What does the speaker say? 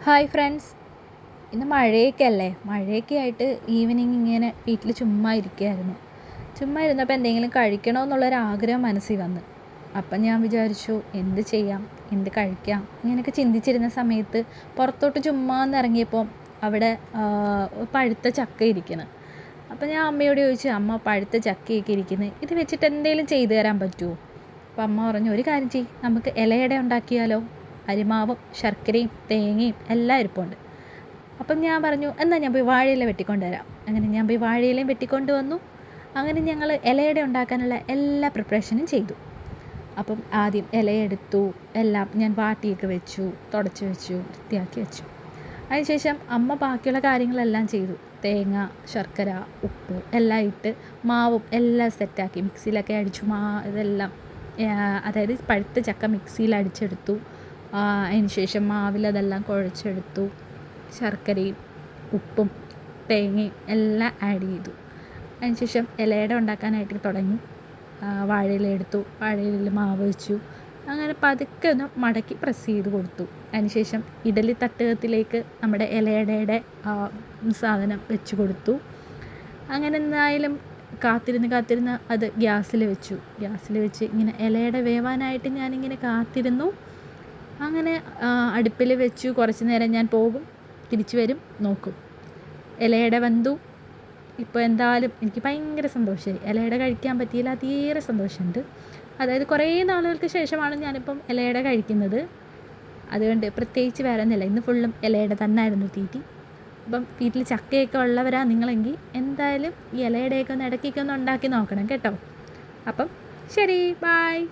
Hi friends, ഇന്ന് മഴയൊക്കെ അല്ലേ. മഴയൊക്കെ ആയിട്ട് ഈവനിങ് ഇങ്ങനെ വീട്ടിൽ ചുമ്മാ ഇരിക്കുകയായിരുന്നു. ചുമ്മാ ഇരുന്നപ്പോൾ എന്തെങ്കിലും കഴിക്കണമെന്നുള്ളൊരാഗ്രഹം മനസ്സിൽ വന്നു. അപ്പം ഞാൻ വിചാരിച്ചു എന്ത് ചെയ്യാം, എന്ത് കഴിക്കാം, ഇങ്ങനെയൊക്കെ ചിന്തിച്ചിരുന്ന സമയത്ത് പുറത്തോട്ട് ചുമ്മാ ഇറങ്ങിയപ്പോൾ അവിടെ പഴുത്ത ചക്ക ഇരിക്കുന്നു. അപ്പം ഞാൻ അമ്മയോട് ചോദിച്ചു, അമ്മ പഴുത്ത ചക്കയൊക്കെ ഇരിക്കുന്നത്, ഇത് വെച്ചിട്ട് എന്തെങ്കിലും ചെയ്തു തരാൻ പറ്റുമോ? അപ്പം അമ്മ പറഞ്ഞു, ഒരു കാര്യം ചെയ്യ്, നമുക്ക് ഇലയട ഉണ്ടാക്കിയാലോ. അരിമാവും ശർക്കരയും തേങ്ങയും എല്ലാം ഇരിപ്പുണ്ട്. അപ്പം ഞാൻ പറഞ്ഞു, എന്നാൽ ഞാൻ പോയി വാഴയില വെട്ടിക്കൊണ്ട് വരാം. അങ്ങനെ ഞാൻ പോയി വാഴയിലയും വെട്ടിക്കൊണ്ട് വന്നു. അങ്ങനെ ഞങ്ങൾ ഇലയട ഉണ്ടാക്കാനുള്ള എല്ലാ പ്രിപ്പറേഷനും ചെയ്തു. അപ്പം ആദ്യം ഇലയെടുത്തു, എല്ലാം ഞാൻ വാട്ടിയൊക്കെ വെച്ചു, തുടച്ച് വെച്ചു, വൃത്തിയാക്കി വെച്ചു. അതിനുശേഷം അമ്മ ബാക്കിയുള്ള കാര്യങ്ങളെല്ലാം ചെയ്തു. തേങ്ങ, ശർക്കര, ഉപ്പ് എല്ലാം ഇട്ട് മാവും എല്ലാം സെറ്റാക്കി മിക്സിയിലൊക്കെ അടിച്ചു. ഇതെല്ലാം അതായത് പഴുത്ത ചക്ക മിക്സിയിൽ അടിച്ചെടുത്തു. അതിന് ശേഷം മാവിലതെല്ലാം കുഴച്ചെടുത്തു. ശർക്കരയും ഉപ്പും തേങ്ങയും എല്ലാം ആഡ് ചെയ്തു. അതിന് ശേഷം ഇലയട ഉണ്ടാക്കാനായിട്ട് തുടങ്ങി. വാഴയില എടുത്തു, വാഴയിലയിൽ മാവ് വെച്ചു. അങ്ങനെ പതുക്കെ ഒന്ന് മടക്കി പ്രസ് ചെയ്ത് കൊടുത്തു. അതിന് ശേഷം ഇഡലി തട്ടകത്തിലേക്ക് നമ്മുടെ ഇലയടയുടെ സാധനം വെച്ച് കൊടുത്തു. അങ്ങനെ എന്തായാലും കാത്തിരുന്ന് അത് ഗ്യാസിൽ വെച്ച് ഇങ്ങനെ ഇലയട വേവാനായിട്ട് ഞാനിങ്ങനെ കാത്തിരുന്നു. അങ്ങനെ അടുപ്പിൽ വെച്ചു. കുറച്ച് നേരം ഞാൻ പോകും, തിരിച്ചു വരും, നോക്കും. ഇലയട വെന്തു. ഇപ്പോൾ എന്തായാലും എനിക്ക് ഭയങ്കര സന്തോഷമായി. ഇലയട കഴിക്കാൻ പറ്റിയില്ല, തീരെ സന്തോഷമുണ്ട്. അതായത് കുറേ നാളുകൾക്ക് ശേഷമാണ് ഞാനിപ്പം ഇലയട കഴിക്കുന്നത്. അതുകൊണ്ട് പ്രത്യേകിച്ച് വേറെ ഒന്നുമില്ല, ഇന്ന് ഫുള്ളും ഇലയട തന്നെയായിരുന്നു തീറ്റി. അപ്പം വീട്ടിൽ ചക്കയൊക്കെ ഉള്ളവരാണ് നിങ്ങളെങ്കിൽ എന്തായാലും ഈ ഇലയടയൊക്കെ ഒന്ന് ഇടയ്ക്കൊക്കെ ഒന്ന് ഉണ്ടാക്കി നോക്കണം കേട്ടോ. അപ്പം ശരി, ബായ്.